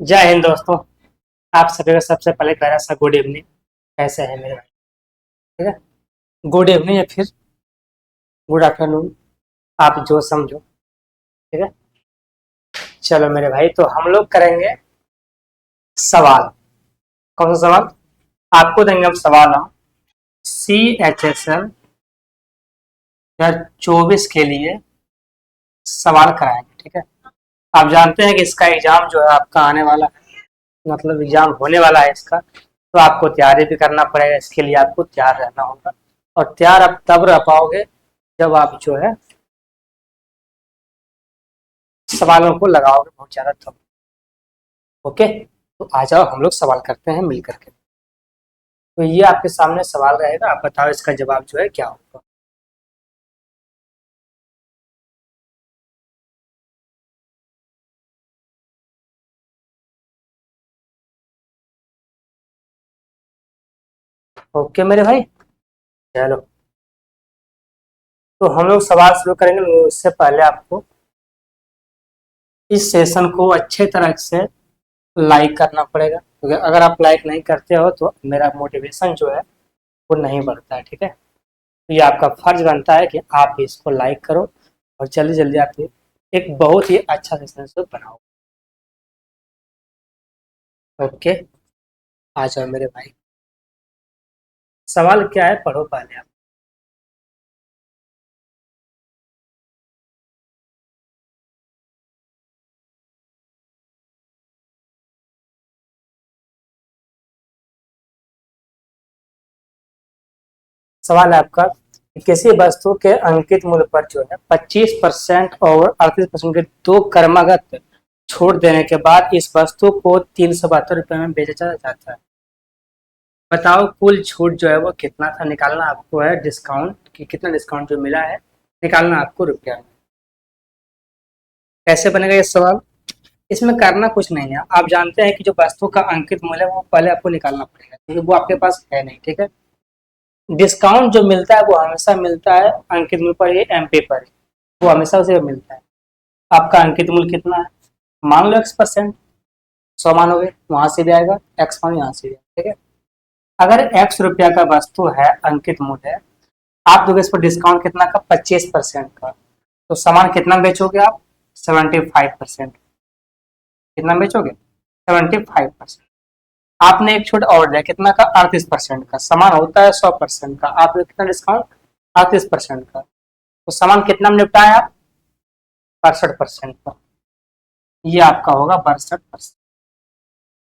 जय हिंद दोस्तों। आप सभी का सबसे पहले प्यारा सा गुड इवनिंग। कैसे हैं मेरे भाई? ठीक है। गुड इवनिंग या फिर गुड आफ्टरनून, आप जो समझो। ठीक है। चलो मेरे भाई, तो हम लोग करेंगे सवाल। कौन सा सवाल? आपको देंगे हम सवाल। हम CHSL 2024 के लिए सवाल कराएंगे। ठीक है। आप जानते हैं कि इसका एग्जाम जो है आपका आने वाला है, मतलब एग्जाम होने वाला है इसका, तो आपको तैयारी भी करना पड़ेगा। इसके लिए आपको तैयार रहना होगा, और तैयार आप तब रह पाओगे जब आप जो है सवालों को लगाओगे बहुत ज्यादा तब। ओके, तो आ जाओ हम लोग सवाल करते हैं मिल करके। तो ये आपके सामने सवाल रहेगा, आप बताओ इसका जवाब जो है क्या होगा। ओके मेरे भाई, चलो। तो हम लोग सवाल शुरू करेंगे, उससे पहले आपको इस सेशन को अच्छे तरह से लाइक करना पड़ेगा, क्योंकि अगर आप लाइक नहीं करते हो तो मेरा मोटिवेशन जो है वो नहीं बढ़ता है। ठीक है। तो ये आपका फर्ज बनता है कि आप इसको लाइक करो, और जल्दी जल्दी आप एक बहुत ही अच्छा सेशन से बनाओ। ओके, आ जाओ मेरे भाई। सवाल क्या है, पढ़ो पहले आप। सवाल है आपका कि किसी वस्तु के अंकित मूल्य पर जो है 25% और 38% के दो क्रमागत छूट देने के बाद इस वस्तु को 372 रुपये में बेचा जाता है। बताओ कुल छूट जो है वो कितना था, निकालना आपको है डिस्काउंट कि कितना डिस्काउंट जो मिला है, निकालना आपको रुपया में। कैसे बनेगा ये सवाल? इसमें करना कुछ नहीं है, आप जानते हैं कि जो वस्तु का अंकित मूल्य है वो पहले आपको निकालना पड़ेगा, क्योंकि वो आपके पास है नहीं। ठीक है। डिस्काउंट जो मिलता है वो हमेशा मिलता है अंकित मूल्य पर, ये MP पर, वो हमेशा उसे मिलता है। आपका अंकित मूल्य कितना है? मान लो X%। 100 मानोगे वहां से भी आएगा, X मान यहाँ से भी आएगा। ठीक है। अगर X रुपया का वस्तु है, अंकित मूल्य है, आप दोगे इस पर डिस्काउंट कितना का? 25% का। तो सामान कितना बेचोगे आप? 75%। कितना बेचोगे? 75%। आपने एक छूट और दिया कितना का? 38% का। सामान होता है 100% का, आप कितना डिस्काउंट? 38% का। तो सामान कितना में निपटाया आप? 62% का। ये आपका होगा 62%।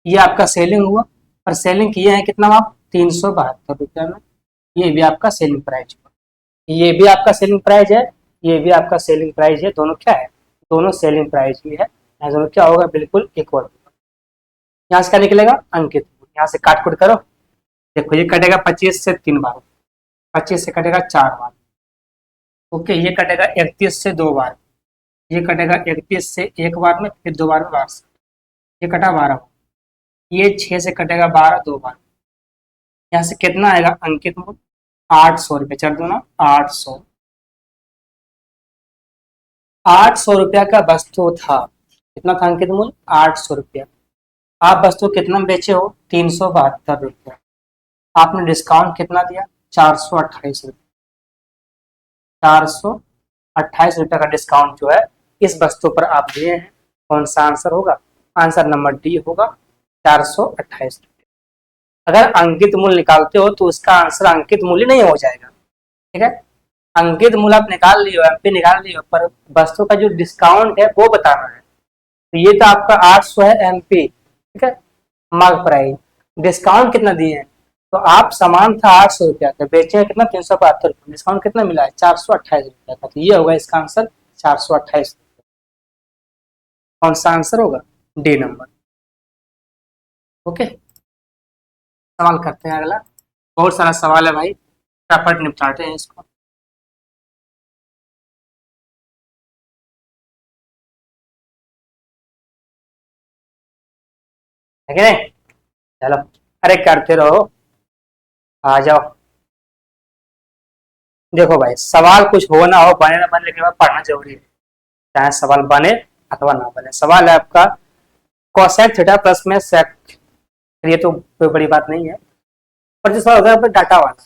ये आपका सेलिंग हुआ, और सेलिंग किए हैं कितना आप? 372 रुपया में। ये भी आपका सेलिंग प्राइस हुआ। ये भी आपका सेलिंग प्राइस है, ये भी आपका सेलिंग प्राइस है। दोनों क्या है? दोनों सेलिंग प्राइस भी है। यहाँ दोनों क्या होगा? बिल्कुल इक्वल। यहाँ से क्या निकलेगा? अंकित। यहाँ से काट कुट करो, देखो ये कटेगा 25 से 3 बार, 25 से कटेगा 4 बार। ओके, ये कटेगा 31 से 2 बार, ये कटेगा 31 से एक बार में, फिर 2 बार में 12 से, ये कटा 12। ये 6 से कटेगा 12 2 बार। यहाँ से कितना आएगा अंकित मूल्य? 800 रुपये। चल दो ना, 800। 800 रुपया का वस्तु था। कितना था अंकित मूल्य? 800 रुपया। आप वस्तु कितना में बेचे हो? 372 रुपया। आपने डिस्काउंट कितना दिया? 428 रुपया। 428 रुपया का डिस्काउंट जो है इस वस्तु पर आप दिए हैं। कौन सा आंसर होगा? आंसर नंबर डी होगा, 428 रुपये। अगर अंकित मूल्य निकालते हो तो उसका आंसर अंकित मूल्य नहीं हो जाएगा। ठीक है। अंकित मूल्य आप निकाल लियो, MP निकाल लियो, पर वस्तु का जो डिस्काउंट है वो बताना है। तो ये तो आपका 800 है MP। ठीक है। मार्क प्राइस, डिस्काउंट कितना दिए हैं? तो आप सामान था 800 रुपया का, बेचे हैं कितना? 372 रुपया। डिस्काउंट कितना मिला है? 428 रुपया का। तो ये होगा इसका आंसर, 428। कौन सा आंसर होगा? D number. ओके, सवाल करते हैं अगला। बहुत सारा सवाल है भाई, फटाफट निपटाते हैं इसको। है कि नहीं? चलो, अरे करते रहो, आ जाओ। देखो भाई, सवाल कुछ हो ना हो, बने ना बने, लेकिन पढ़ना जरूरी है, चाहे सवाल बने अथवा ना बने। सवाल है आपका कोसेक थीटा प्लस में सेक, ये तो कोई बड़ी बात नहीं है, पर जो सवाल होता है डाटा वाला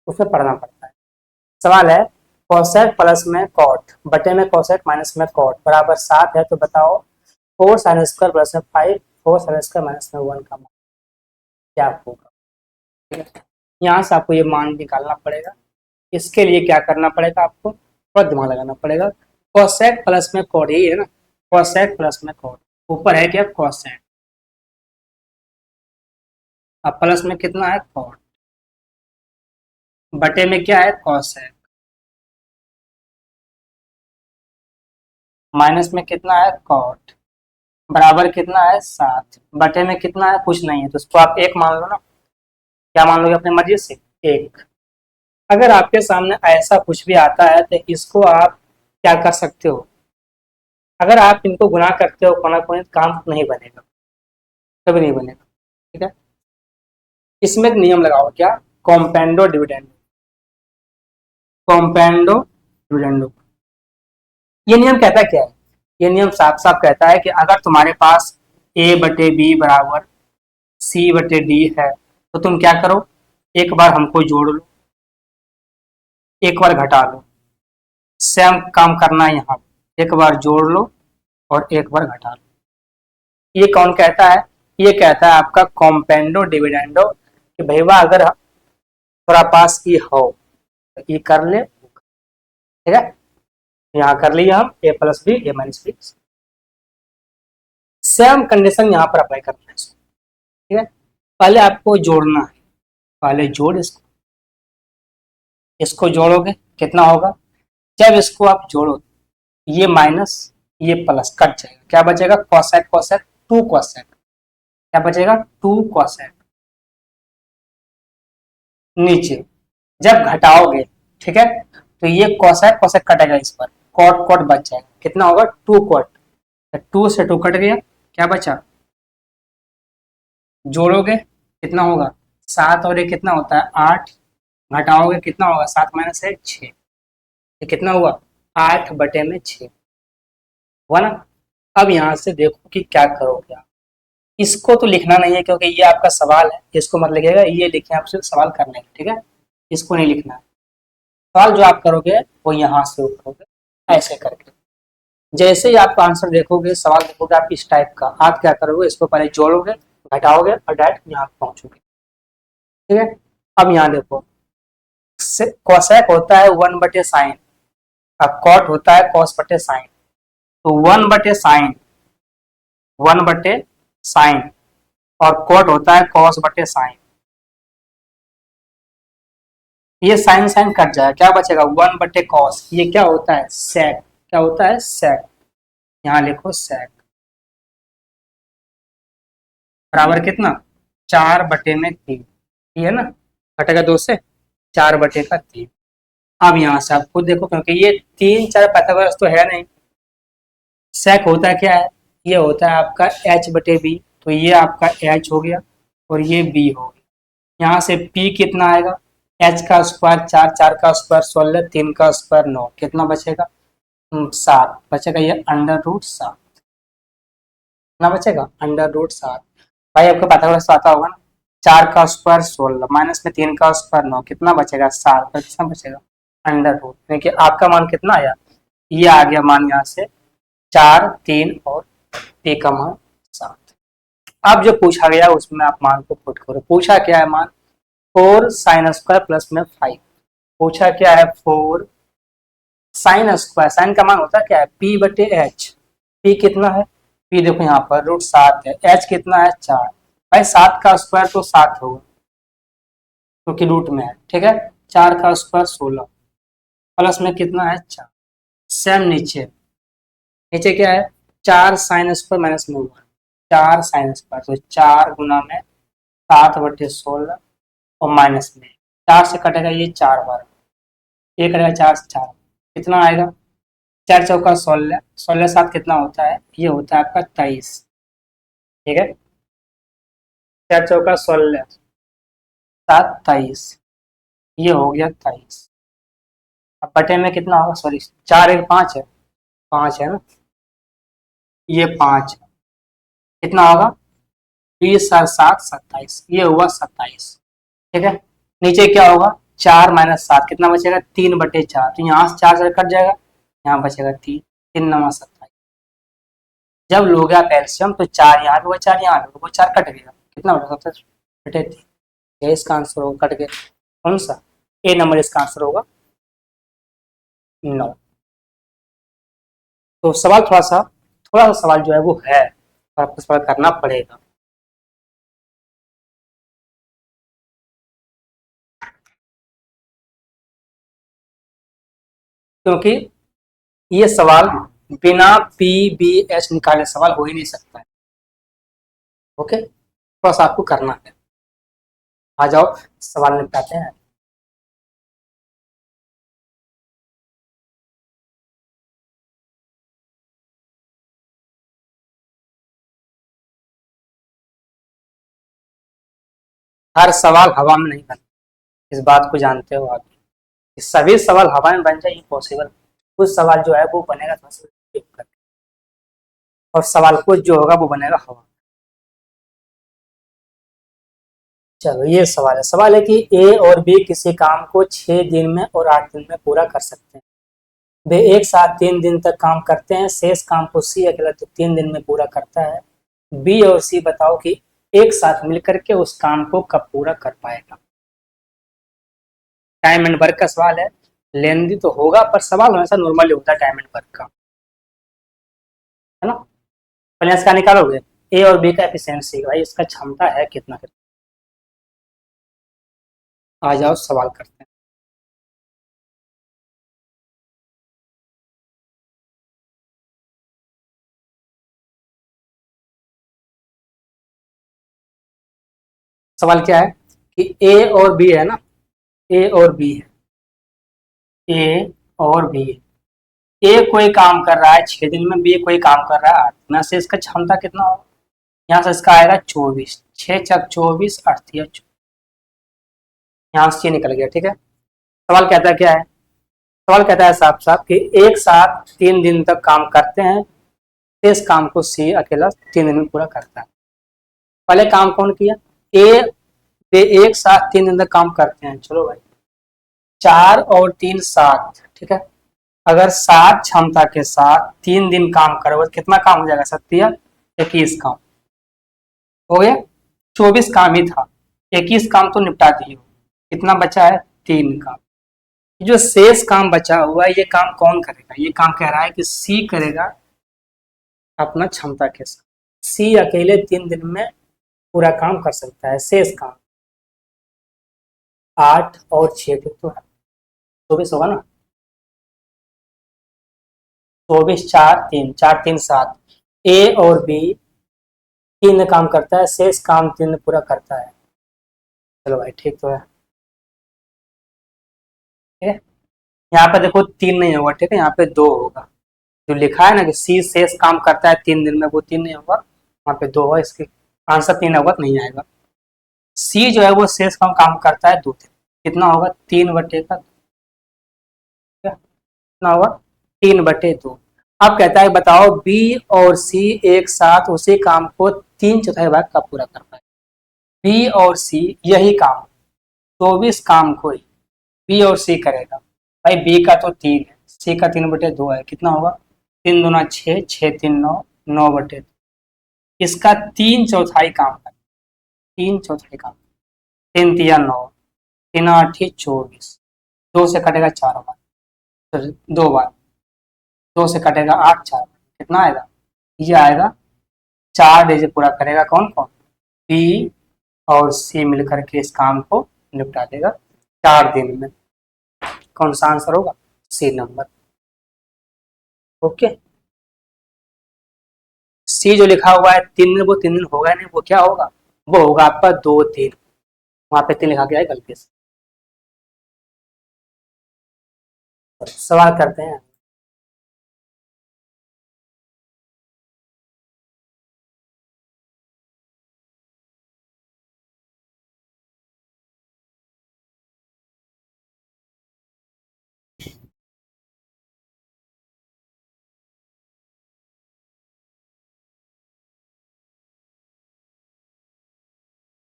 उसमें पढ़ना पड़ता है। सवाल है कोसेक प्लस में कॉट बटे में कोसेक माइनस में कॉट बराबर 7 है, तो बताओ 4 साइन स्क्वायर प्लस में 5 4 साइन स्क्वायर माइनस में 1 का मान क्या होगा। यहाँ से आपको ये मान निकालना पड़ेगा। इसके लिए क्या करना पड़ेगा, आपको थोड़ा दिमाग लगाना पड़ेगा। कोसेक प्लस में कॉट, यही है ना, कोसेक प्लस में कॉट, ऊपर है क्या कोसेक, अब प्लस में कितना है कॉट, बटे में क्या है कोसेक, माइनस में कितना है कॉट, बराबर कितना है 7, बटे में कितना है कुछ नहीं है, तो उसको आप एक मान लो ना। क्या मान लोगे अपनी मर्जी से, एक। अगर आपके सामने ऐसा कुछ भी आता है तो इसको आप क्या कर सकते हो, अगर आप इनको गुना करते हो कोना कोनी काम नहीं बनेगा, कभी नहीं बनेगा, ठीक है। इसमें एक नियम लगाओ, क्या, कॉम्पेंडो डिविडेंडो, कॉम्पेंडो डिविडेंडो। ये नियम कहता क्या है, ये नियम साफ साफ कहता है कि अगर तुम्हारे पास ए बटे बी बराबर सी बटे डी है तो तुम क्या करो, एक बार हमको जोड़ लो, एक बार घटा लो, सेम काम करना है यहाँ, एक बार जोड़ लो और एक बार घटा लो। ये कौन कहता है, ये कहता है आपका कॉम्पेंडो डिविडेंडो, कि भैया अगर थोड़ा पास ई हो तो ई कर ले, ठीक है। यहाँ कर लिया हम ए प्लस बी ए माइनस बी, सेम कंडीशन यहाँ पर अप्लाई करना है, ठीक है। पहले आपको जोड़ना है, पहले जोड़ इसको, इसको जोड़ोगे कितना होगा, जब इसको आप जोड़ो ये माइनस ये प्लस कट जाएगा, क्या बचेगा कोसेक कोसेक 2 कोसेक, क्या बचेगा 2 कोसेक, नीचे जब घटाओगे, ठीक है, तो ये कोसेक कोसेक कटेगा, इस पर कॉट कॉट बच जाएगा, कितना होगा 2 कॉट, 2 से 2 कट गया, क्या बचा, जोड़ोगे कितना होगा 7 और ये कितना होता है 8, घटाओगे कितना होगा 7 माइनस 1 6, ये कितना हुआ 8 बटे में 6 हुआ ना। अब यहाँ से देखो कि क्या करोगे आप, इसको तो लिखना नहीं है क्योंकि ये आपका सवाल है, इसको मत लिखिएगा, ये लिखे आपसे सवाल करने का, ठीक है, इसको नहीं लिखना है। सवाल जो आप करोगे वो यहाँ से करोगे ऐसे करके, जैसे ही आप आंसर देखोगे सवाल देखोगे आप इस टाइप का, आप क्या करोगे इसको पहले जोड़ोगे घटाओगे और डायरेक्ट यहाँ पहुंचोगे, ठीक है। अब यहाँ देखो कोसेक होता है 1 बटे साइन, अब कॉट होता है कॉस बटे साइन, तो 1 बटे साइन 1 बटे साइन और कॉट होता है कॉस बटे साइन, ये साइन साइन कट जाएगा, क्या बचेगा 1 बटे कॉस, ये क्या होता है सेक, क्या होता है सेक, यहाँ लिखो सेक, बराबर कितना 4 बटे में 3, ये है ना, घटेगा 2 से 4 बटे का 3। अब यहाँ से आप खुद देखो क्योंकि ये 3 4 पाइथागोरस तो है नहीं, सेक होता है क्या है, ये होता है आपका h बटे बी, तो ये आपका h हो गया और ये b हो गया। यहाँ से p कितना आएगा, h का स्क्वायर 4 4 का स्क्वायर 16 3 का स्क्वायर 9, कितना बचेगा 7 बचेगा, ये √7 कितना बचेगा √7। भाई आपको पाइथागोरस तो आता होगा ना, 4 का स्क्वायर 16 माइनस में 3 का स्क्वायर 9, कितना बचेगा 7, कितना बचेगा √, देखिए आपका मान कितना आया, ये आ गया मान यहाँ से 4 3 और p का मान 7। अब जो पूछा गया उसमें आप मान को पुट करो, पूछा क्या है मान 4 साइन स्क्वायर प्लस में 5, पूछा क्या है 4 साइन स्क्वायर, साइन का मान होता है क्या है p बटे h, p कितना है p देखो यहाँ पर √7 है, h कितना है 4, भाई 7 का स्क्वायर तो 7 होगा क्योंकि रूट में है, ठीक है, 4 का स्क्वायर 16 प्लस में कितना है 4, सेम नीचे नीचे क्या है 4 साइन स्क्वायर माइनस में 1, 4 साइन स्क्वायर, तो 4 गुना में 7 बटे 16 और माइनस में 4 से कटेगा ये 4 बार, ये कटेगा 4 से 4, कितना आएगा 4 चौका 16 16 7 कितना होता है, ये होता है आपका 23, ठीक है, 4 चौका 16 7 23, ये हो गया 23। अब बटे में कितना होगा, सॉरी 4 1 5 है, 5 है ना, ये 5 कितना होगा, 20 और 7 27, ये हुआ 27। ठीक है, नीचे क्या होगा, 4 - 7 कितना बचेगा, 3/4, तो यहाँ से 4 से कट जाएगा, यहाँ बचेगा 3, 3×9 = 27। जब लोगे आप एल्सियम तो 4 यहाँ पे होगा, 4 यहाँ पे होगा, वो 4 कट गया, कितना बचा, 27/3। ये इसका आंसर होगा, कट गया कौन सा, ए नंबर इसका आंसर होगा 9। तो सवाल थोड़ा सा सवाल जो है वो है, और आपको सवाल करना पड़ेगा। क्योंकि ये सवाल बिना PBH निकाले सवाल हो ही नहीं सकता है। ओके, थोड़ा सा आपको करना है। आ जाओ सवाल निपटाते हैं। हर सवाल हवा में नहीं बनता, इस बात को जानते हो आप। सभी सवाल हवा में बन जाए इम्पॉसिबल, कुछ सवाल जो है वो बनेगा थोड़ा सा deep करके, और सवाल कुछ जो होगा वो बनेगा हवा। चलो ये सवाल है कि ए और बी किसी काम को 6 दिन में और 8 दिन में पूरा कर सकते हैं। वे एक साथ 3 दिन तक काम करते हैं, शेष काम को सी अकेला तो 3 दिन में पूरा करता है। बी और सी बताओ कि एक साथ मिलकर के उस काम को कब पूरा कर पाएगा। टाइम एंड वर्क का सवाल है, लेंदी तो होगा पर सवाल हमेशा नॉर्मली होता है टाइम एंड वर्क का, है ना। पहले इसका निकालोगे, ए और बी का एफिशिएंसी भाई, इसका क्षमता है कितना। आ जाओ सवाल करते हैं। सवाल क्या है कि ए और बी है ना, ए और बी है, ए और बी, ए कोई काम कर रहा है 6 दिन में, बी कोई काम कर रहा है 8 दिन से, इसका क्षमता कितना होगा। यहाँ से इसका आएगा 24, 6×4 = 24, 8×3 = 24, यहाँ से ये निकल गया। ठीक है, सवाल कहता है क्या है, सवाल कहता है साफ साफ कि एक साथ 3 दिन तक काम करते हैं, इस काम को सी अकेला 3 दिन में पूरा करता है। पहले काम कौन किया, ए, वे एक साथ 3 दिन तक काम करते हैं। चलो भाई, 4 और 3 7, ठीक है। अगर 7 क्षमता के साथ 3 दिन काम करोगे तो कितना काम हो जाएगा, 21 काम हो गया। 24 काम ही था, 21 काम तो निपटा दिए हो, कितना बचा है, 3 काम। जो शेष काम बचा हुआ है ये काम कौन करेगा, ये काम कह रहा है कि सी करेगा अपना क्षमता के साथ। सी अकेले 3 दिन में पूरा काम कर सकता है, शेष काम 8 और 6 तो है, 24 होगा ना। 24, 4 3 7, ए और बी 3 काम करता है, शेष काम 3 पूरा करता है। चलो भाई ठीक तो है, ठीक है। यहाँ पे देखो 3 नहीं होगा, ठीक है, यहाँ पे 2 होगा। जो लिखा है ना कि सी शेष काम करता है 3 दिन में, वो 3 नहीं होगा, वहाँ पे 2 होगा। इसके आंसर 3 होगा तो नहीं आएगा। सी जो है वो शेष काम करता है 2 दिन, कितना होगा, 3/2, कितना होगा, 3/2। अब कहता है बताओ बी और सी एक साथ उसी काम को 3/4 भाग कब पूरा कर पाए। बी और सी यही काम 24 काम को ही बी और सी करेगा। भाई बी का तो 3 है, सी का 3/2 है, कितना होगा, 3×2 = 6, 6×3 = 9, 9/2। इसका 3/4 काम है, 3/4 काम, 3×3 = 9, 3×8 = 24, 2 से कटेगा 4 बार, फिर 2 बार, 2 से कटेगा 8 4 बार, कितना आएगा, ये आएगा 4 डे पूरा करेगा कौन कौन, बी और सी मिलकर के इस काम को निपटा देगा 4 दिन में। कौन सा आंसर होगा, सी नंबर। ओके, सी जो लिखा हुआ है 3 दिन, वो 3 दिन होगा नहीं, वो क्या होगा, वो होगा आपका 2 3, वहां पे 3 लिखा गया है गलती से। सवाल करते हैं।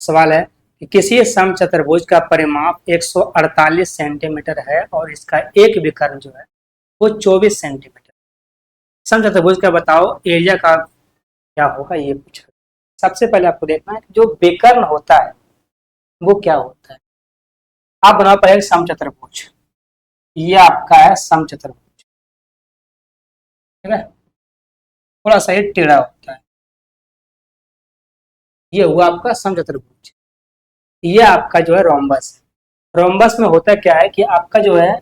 सवाल है कि किसी समचतुर्भुज का परिमाप 148 सेंटीमीटर है और इसका एक विकर्ण जो है वो 24 सेंटीमीटर। समचतुर्भुज का बताओ एरिया का क्या होगा, ये पूछा। सबसे पहले आपको देखना है जो विकर्ण होता है वो क्या होता है। आप बनाओ पहले समचतुर्भुज, ये आपका है समचतुर्भुज, ठीक है, थोड़ा सा ये टेढ़ा होता है, ये हुआ आपका समचतुर्भुज। ये आपका जो है रोम्बस है। रोम्बस में होता क्या है कि आपका जो है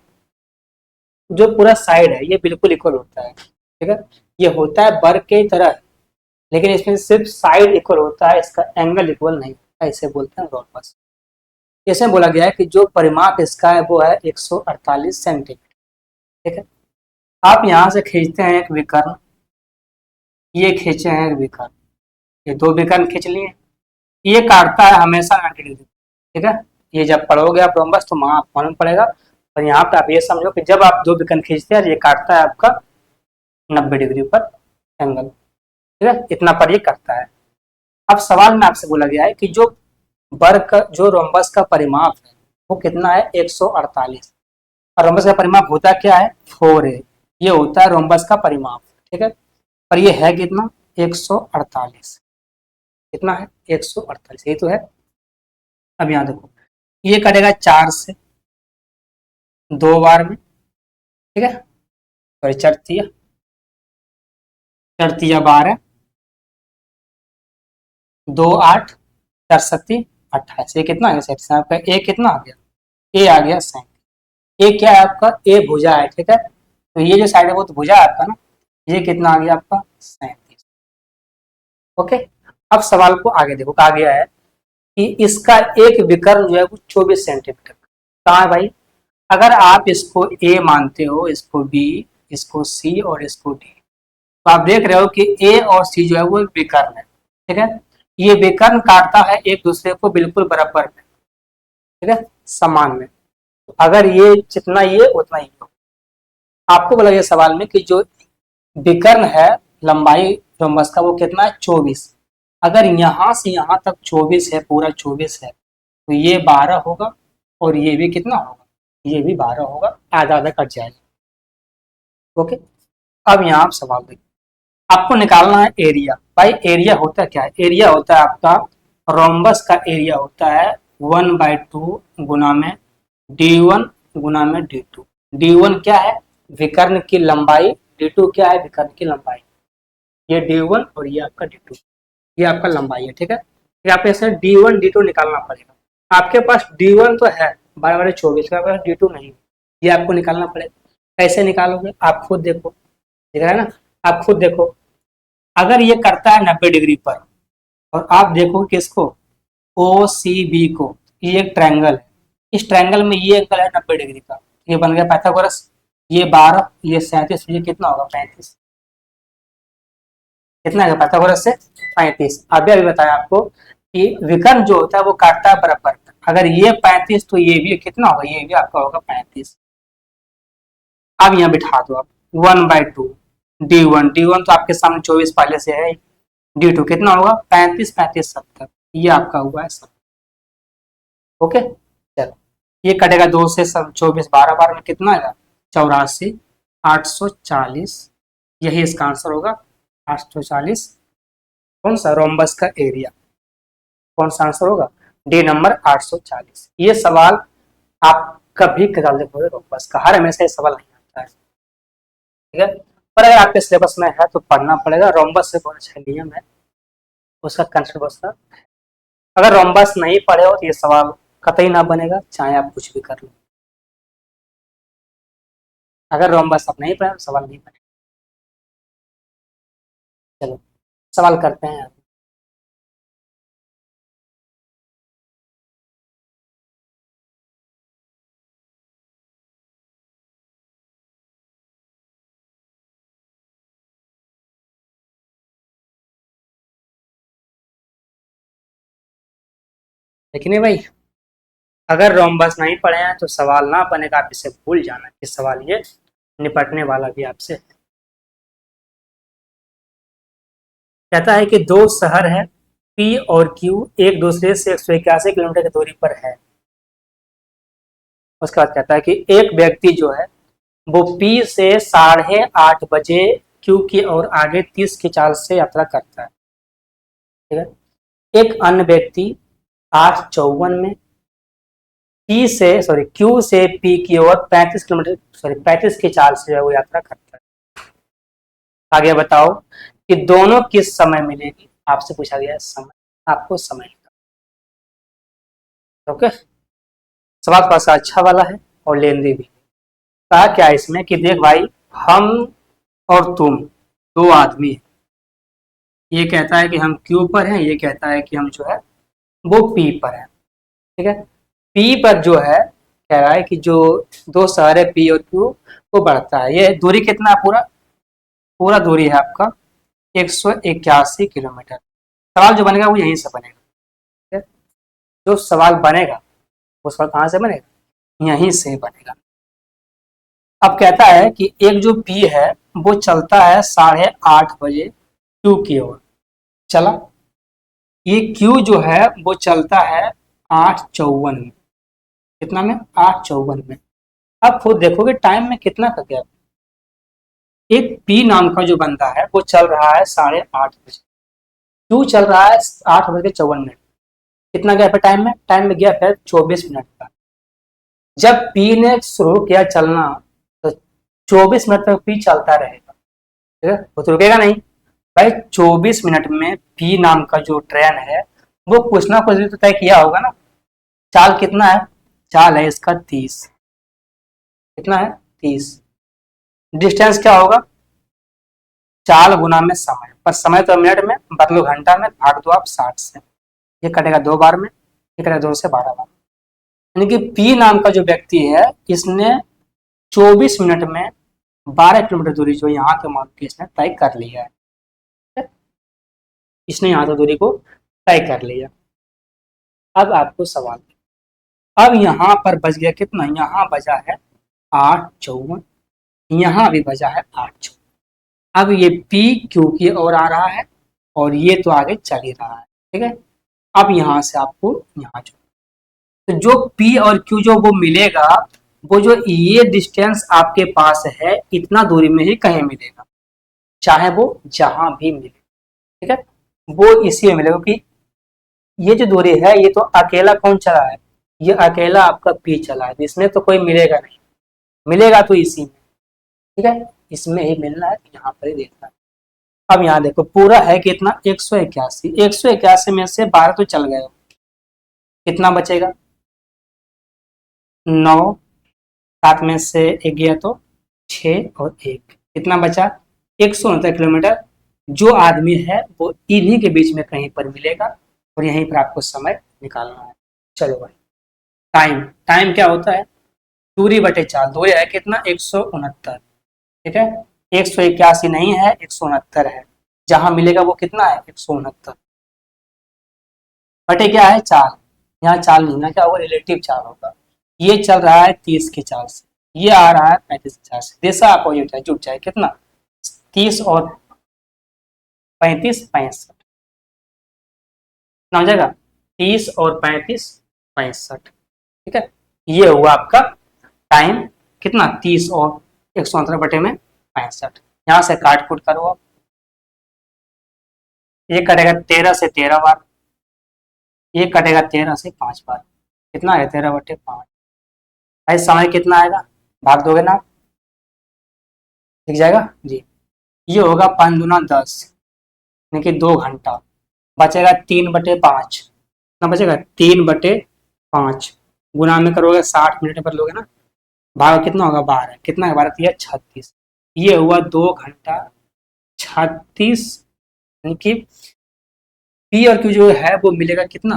जो पूरा साइड है ये बिल्कुल इक्वल होता है, ठीक है, ये होता है वर्ग की तरह, लेकिन इसमें सिर्फ साइड इक्वल होता है, इसका एंगल इक्वल नहीं होता, इसे बोलते हैं रोम्बस। इसमें बोला गया है कि जो परिमाप इसका है वो है 148 सेंटीमीटर, ठीक है। आप यहाँ से खींचते हैं एक विकर्ण, ये खींचे हैं एक विकर्ण, ये दो विकर्ण खींच लिए, ये काटता है हमेशा 90 डिग्री, ठीक है। ये जब पढ़ोगे आप रोम्बस तो वहां आपको मालूम पड़ेगा, और यहाँ पे आप ये समझो कि जब आप दो विकर्ण खींचते हैं ये काटता है आपका 90 डिग्री पर एंगल, ठीक है, इतना पर ये करता है। अब सवाल में आपसे बोला गया है कि जो वर्ग का जो रोम्बस का परिमाप है वो कितना है 148, और रोम्बस का परिमाप होता क्या है 4a, ये होता है रोम्बस का परिमाप, ठीक है। पर ये है कितना 148, कितना है 148, यही तो है। अब यहाँ देखो ये करेगा 4 से 2 बार में, ठीक है, सॉरी चरतिया, चरतिया 12, 2 8, 4 सत्ती 28, ये कितना आ गया सेट आपका, ए कितना आ गया, ए आ गया 37। ए क्या है आपका, ए भुजा है, ठीक है, तो ये जो साइड है वो तो भुजा है आपका ना, ये कितना आ गया आपका 37। ओके, अब सवाल को आगे देखो, कहा गया है कि इसका एक विकर्ण जो है वो 24 सेंटीमीटर कहाँ है भाई। अगर आप इसको ए मानते हो, इसको बी, इसको सी और इसको डी, तो आप देख रहे हो कि ए और सी जो है वो विकर्ण है, ठीक है। ये विकर्ण काटता है एक दूसरे को बिल्कुल बराबर में, ठीक है, समान में। तो अगर ये जितना ये उतना ही हो, आपको बोला गया सवाल में कि जो विकर्ण है लंबाई रोम्बस का वो कितना है 24, अगर यहाँ से यहाँ तक 24 है, पूरा 24 है, तो ये 12 होगा और ये भी कितना होगा, ये भी 12 होगा, आधा आधा कट जाएगा। ओके, अब यहाँ आप सवाल देखिए, आपको निकालना है एरिया। भाई एरिया होता क्या है, एरिया होता है आपका रोम्बस का एरिया होता है 1/2 गुना में d1 गुना में d2। d1 क्या है विकर्ण की लंबाई, d2 क्या है विकर्ण की लंबाई, ये d1 और ये आपका d2, ये आपका लंबाई है, ठीक है। फिर आप ऐसे d1 d2 निकालना पड़ेगा। आपके पास d1 तो है 12/24, का पास d2 नहीं, ये आपको निकालना पड़ेगा। कैसे निकालोगे आप खुद देखो, ठीक है ना, आप खुद देखो। अगर ये करता है 90 डिग्री पर, और आप देखो किसको, ओ सी बी को, ये एक ट्रायंगल है, इस ट्रायंगल में ये एंगल है 90 डिग्री का, ये बन गया पाइथागोरस। ये 12, ये 37, ये कितना होगा 35, कितना है पाइथागोरस से 35। अभी बताया आपको कि विकर्ण जो होता है वो काटता है बराबर, अगर ये 35 तो ये भी कितना होगा, ये भी आपका होगा 35। अब यहाँ बिठा दो आप 1/2 d1 तो आपके सामने 24 पहले से है, d2 कितना होगा 35 35 70, ये आपका हुआ है 70। ओके, चलो ये कटेगा 2 से 24, 12 बार में कितना आएगा 84, 840, यही इसका आंसर होगा 840। कौन सा रोम्बस का एरिया, कौन सा आंसर होगा डी नंबर 840। ये सवाल आप कभी कदाल देखोगे रोम्बस का, हर हमेशा ये सवाल नहीं आता है, ठीक है। पर अगर आपके सिलेबस में है तो पढ़ना पड़ेगा, रोम्बस से बहुत अच्छा नियम है उसका कंसेप्ट बसता। अगर रोम्बस नहीं पढ़े हो तो ये सवाल कतई ना बनेगा, चाहे आप कुछ भी कर लो। अगर रोम्बस आप नहीं पढ़े तो सवाल नहीं बनेगा। चलो सवाल करते हैं आप। लेकिन नहीं भाई, अगर रोम्बस नहीं पढ़े हैं तो सवाल ना बनेगा, आप इसे भूल जाना कि सवाल ये निपटने वाला भी आपसे। कहता है कि दो शहर है P और Q एक दूसरे से 181 किलोमीटर की दूरी पर है। उसके बाद कहता है कि एक व्यक्ति जो है वो P से 8:30 बजे Q की ओर आगे 30 की चाल से यात्रा करता है। ठीक है। एक अन्य व्यक्ति 8:54 में Q से P की ओर 35 की चाल से वो यात्रा करता है। आगे बताओ कि दोनों किस समय मिलेगी। आपसे पूछा गया है समय, आपको समय। ओके, सवाल थोड़ा सा अच्छा वाला है और लेंदी भी। कहा क्या इसमें कि देख भाई, हम और तुम दो आदमी हैं। ये कहता है कि हम Q पर हैं, ये कहता है कि हम जो है वो P पर है। ठीक है। P पर जो है कह रहा है कि जो दो शहर है P और Q वो बढ़ता है। ये दूरी कितना है? पूरा पूरा दूरी है आपका 181 किलोमीटर। सवाल जो बनेगा वो यहीं से बनेगा। ठीक है। जो सवाल बनेगा वो सवाल कहाँ से बनेगा? यहीं से बनेगा। अब कहता है कि एक जो P है वो चलता है 8:30 बजे Q की ओर। चला। ये Q जो है वो चलता है 8:54 में। कितना में? 8:54 में। अब खुद देखोगे टाइम में कितना का गैप। एक P नाम का जो बंदा है वो चल रहा है 8:30 बजे, Q चल रहा है 8:54। कितना गैप है टाइम में? टाइम में गैप है 24 मिनट का। जब P ने शुरू किया चलना तो 24 मिनट तक P चलता रहेगा। ठीक है, वो तो रुकेगा नहीं भाई। 24 मिनट में P नाम का जो ट्रेन है वो कुछ ना कुछ भी तो तय किया होगा ना। चाल कितना है? चाल है इसका 30। कितना है? 30। डिस्टेंस क्या होगा? चाल गुना में समय, पर समय तो मिनट में, बदलो घंटा में, भाग दो आप 60 से। ये कटेगा 2 बार में, ये कटेगा 2 से 12 बार। यानी कि P नाम का जो व्यक्ति है इसने 24 मिनट में 12 किलोमीटर दूरी जो यहाँ के मान के इसने तय कर लिया है। इसने यहाँ से दूरी को तय कर लिया। अब आपको सवाल, अब यहाँ पर बच गया कितना? यहाँ बचा है 8:54, यहाँ भी बचा है 8:54। अब ये P Q की ओर आ रहा है और ये तो आगे चल ही रहा है। ठीक है। अब यहाँ से आपको यहाँ तो जो P और Q जो वो मिलेगा, वो जो ये डिस्टेंस आपके पास है इतना दूरी में ही कहीं मिलेगा, चाहे वो जहां भी मिले। ठीक है, वो इसी में मिलेगा कि ये जो दूरी है ये तो अकेला कौन चला है? ये अकेला आपका P चला है, इसमें तो कोई मिलेगा नहीं। मिलेगा तो इसी में। ठीक है, इसमें ही मिलना है, यहाँ पर ही देखना है। अब यहाँ देखो पूरा है कितना? 181। 181 में से 12 तो चल गए, कितना बचेगा? 9। 7 में से 1 गया तो 6 और 1, कितना बचा? 169 किलोमीटर। जो आदमी है वो इन्हीं के बीच में कहीं पर मिलेगा और यहीं पर आपको समय निकालना है। चलो भाई, टाइम, टाइम क्या होता है? दूरी बटे चाल। दूरी है कितना? 169। ठीक है, 181 नहीं है, 169 है। जहां मिलेगा वो कितना है? 169 बटे क्या है? चाल। यहाँ चाल नहीं ना, क्या होगा? रिलेटिव चाल होगा। ये चल रहा है 30 की चाल से, ये आ रहा है 35 की चाल से। दिशा अपोजिट है, जुट जाए कितना? 30 और 35 65। कितना हो जाएगा? 30 और 35 65। ठीक है, ये हुआ आपका टाइम। कितना? 30 और 169 बटे में 65। यहाँ से काट कूट करो आप। ये कटेगा 13 से 13 बार, ये कटेगा 13 से 5 बार। कितना है? 13 बटे 5। भाई समय कितना आएगा? भाग दोगे ना? दिख जाएगा जी। ये होगा 5 दूना 10, यानी कि 2 घंटा। बचेगा 3/5। कितना बचेगा? 3/5। गुना में करोगे 60 मिनट पर लोगे ना, भाग कितना होगा? 12। कितना है? 12 या 36। ये हुआ 2 घंटा 36, यानी कि पी और क्यू जो है वो मिलेगा कितना?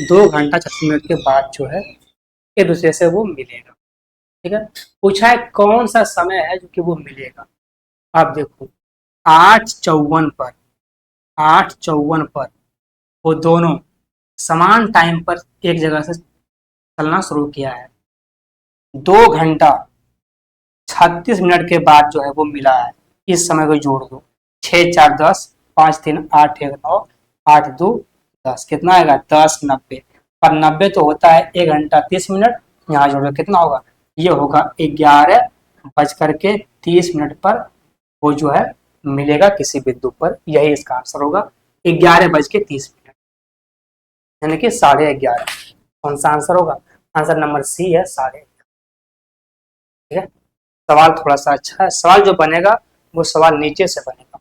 2 घंटा 36 मिनट के बाद जो है एक दूसरे से वो मिलेगा। ठीक है, पूछा है कौन सा समय है जो कि वो मिलेगा। आप देखो 8:54 पर, 8:54 पर वो दोनों समान टाइम पर एक जगह से चलना शुरू किया है। 2 घंटा 36 मिनट के बाद जो है वो मिला है। इस समय को जोड़ दो, 6 4 10, 5 3 8 1 9, 8 2 10 कितना आएगा 10 90 पर 90 तो होता है 1 घंटा 30 मिनट। यहाँ जोड़ो कितना होगा ये होगा 11 बज करके 30 मिनट पर वो जो है मिलेगा किसी बिंदु पर। यही इसका आंसर होगा 11 बज के 30 मिनट यानी कि 11:30। कौन सा आंसर होगा आंसर नंबर सी है 11:30। ठीक है सवाल थोड़ा सा अच्छा है। सवाल जो बनेगा वो सवाल नीचे से बनेगा।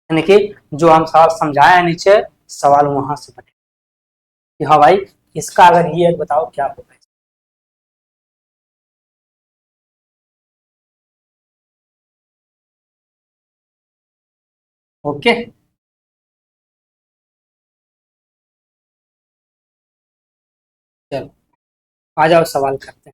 यानी कि जो हम सवाल समझाए हैं नीचे सवाल वहां से बनेगा कि हाँ भाई इसका अगर ये बताओ क्या होगा। ओके चलो आ जाओ सवाल करते हैं।